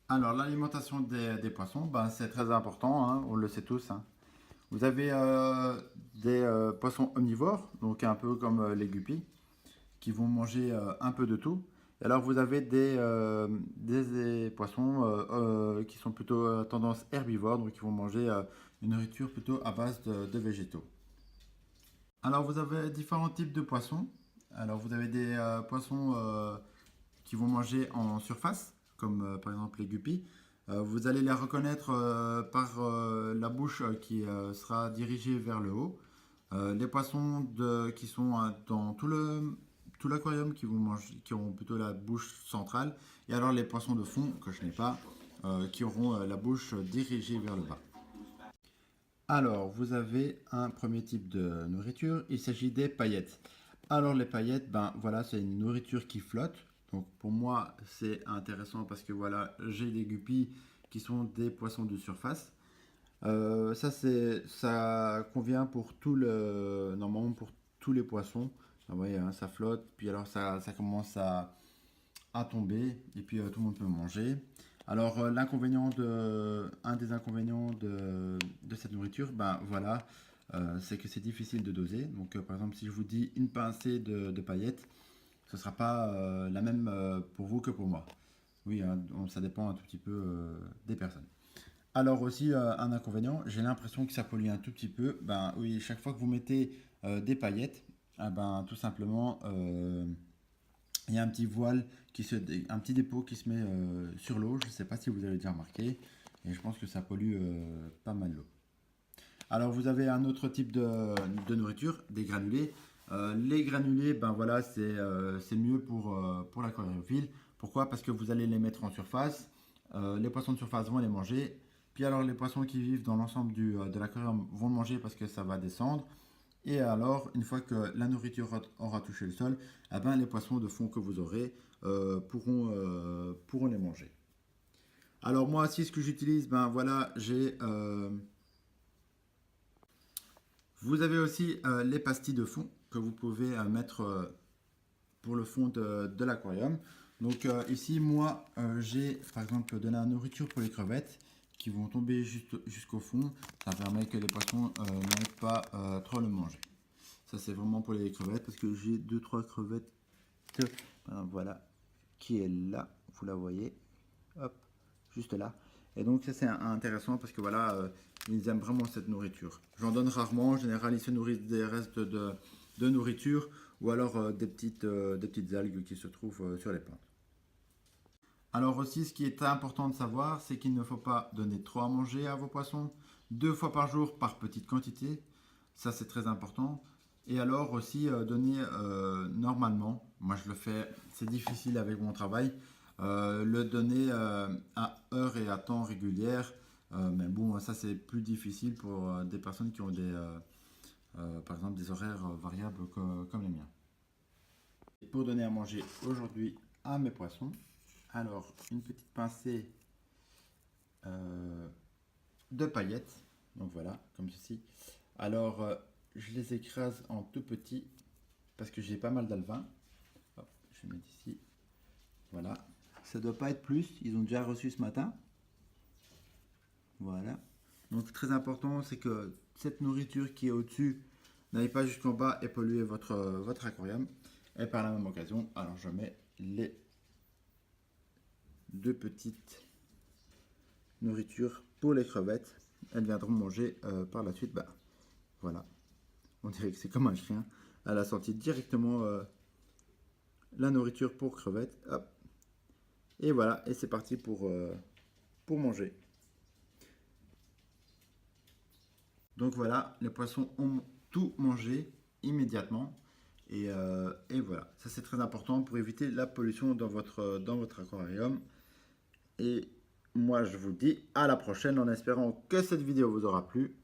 Alors, l'alimentation des poissons, ben, c'est très important, hein, on le sait tous, hein. Vous avez des poissons omnivores, donc un peu comme les guppies, qui vont manger un peu de tout. Et alors, vous avez des poissons qui sont plutôt tendance herbivore, donc qui vont manger une nourriture plutôt à base de végétaux. Alors, vous avez différents types de poissons. Alors, vous avez des poissons qui vont manger en surface, comme par exemple les guppies. Vous allez les reconnaître par la bouche qui sera dirigée vers le haut. Les poissons qui sont dans tout l'aquarium qui vont manger, qui auront plutôt la bouche centrale. Et alors les poissons de fond, que je n'ai pas, qui auront la bouche dirigée vers le bas. Alors, vous avez un premier type de nourriture, il s'agit des paillettes. Alors les paillettes, ben voilà, c'est une nourriture qui flotte. Donc pour moi, c'est intéressant parce que voilà, j'ai des guppies qui sont des poissons de surface. Ça convient pour normalement pour tous les poissons. Vous voyez, hein, ça flotte, puis alors ça commence à tomber et puis tout le monde peut manger. Alors un des inconvénients de cette nourriture, ben voilà, c'est que c'est difficile de doser. Donc par exemple si je vous dis une pincée de paillettes, ce ne sera pas la même pour vous que pour moi. Oui, hein, ça dépend un tout petit peu des personnes. Alors aussi un inconvénient, j'ai l'impression que ça pollue un tout petit peu. Ben oui, chaque fois que vous mettez des paillettes, ah ben tout simplement il y a un petit voile un petit dépôt qui se met sur l'eau. Je ne sais pas si vous avez déjà remarqué. Et je pense que ça pollue pas mal l'eau. Alors vous avez un autre type de nourriture, des granulés. Les granulés, ben voilà, c'est mieux pour l'aquariophile. Pourquoi? Parce que vous allez les mettre en surface. Les poissons de surface vont les manger. Puis alors les poissons qui vivent dans l'ensemble de l'aquarium vont le manger parce que ça va descendre. Et alors, une fois que la nourriture aura touché le sol, eh ben, les poissons de fond que vous aurez pourront les manger. Alors moi aussi, ce que j'utilise, ben voilà, vous avez aussi les pastilles de fond que vous pouvez mettre pour le fond de l'aquarium. Donc ici, moi, j'ai par exemple de la nourriture pour les crevettes qui vont tomber jusqu'au fond. Ça permet que les poissons n'aillent pas trop le manger. Ça, c'est vraiment pour les crevettes parce que j'ai deux trois crevettes. Voilà, qui est là. Vous la voyez. Hop, juste là. Et donc, ça, c'est intéressant parce que voilà, ils aiment vraiment cette nourriture. J'en donne rarement. En général, ils se nourrissent des restes de nourriture ou alors des petites algues qui se trouvent sur les plantes. Alors aussi, ce qui est important de savoir, c'est qu'il ne faut pas donner trop à manger à vos poissons, 2 fois par jour par petite quantité. Ça, c'est très important. Et alors aussi, donner normalement, moi je le fais, c'est difficile avec mon travail, le donner à heure et à temps régulière. Mais bon, ça c'est plus difficile pour des personnes qui ont par exemple des horaires variables comme les miens. Et pour donner à manger aujourd'hui à mes poissons, alors une petite pincée euh, de paillettes, donc voilà, comme ceci. Alors je les écrase en tout petit parce que j'ai pas mal d'alevins. Hop, je vais mettre ici, voilà. Ça doit pas être plus, ils ont déjà reçu ce matin. Voilà. Donc très important, c'est que cette nourriture qui est au-dessus n'aille pas jusqu'en bas et polluer votre aquarium. Et par la même occasion, alors je mets les deux petites nourritures pour les crevettes. Elles viendront manger par la suite. Bah, voilà, on dirait que c'est comme un chien. Elle a sorti directement la nourriture pour crevettes. Hop. Et voilà, et c'est parti pour manger. Donc voilà, les poissons ont tout mangé immédiatement. Et voilà, ça c'est très important pour éviter la pollution dans votre aquarium. Et moi je vous dis à la prochaine en espérant que cette vidéo vous aura plu.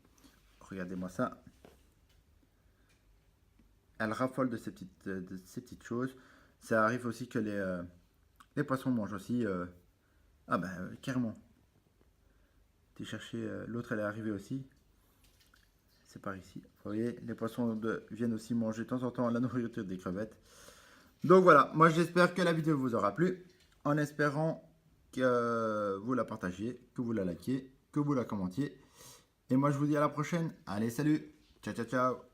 Regardez-moi ça. Elle raffole de ces petites choses. Ça arrive aussi que les poissons mangent aussi. Ah ben carrément. T'es cherché, l'autre elle est arrivée aussi. C'est par ici. Vous voyez, les poissons viennent aussi manger de temps en temps la nourriture des crevettes. Donc voilà, moi j'espère que la vidéo vous aura plu. En espérant que vous la partagiez, que vous la likiez, que vous la commentiez. Et moi, je vous dis à la prochaine. Allez, salut. Ciao, ciao, ciao.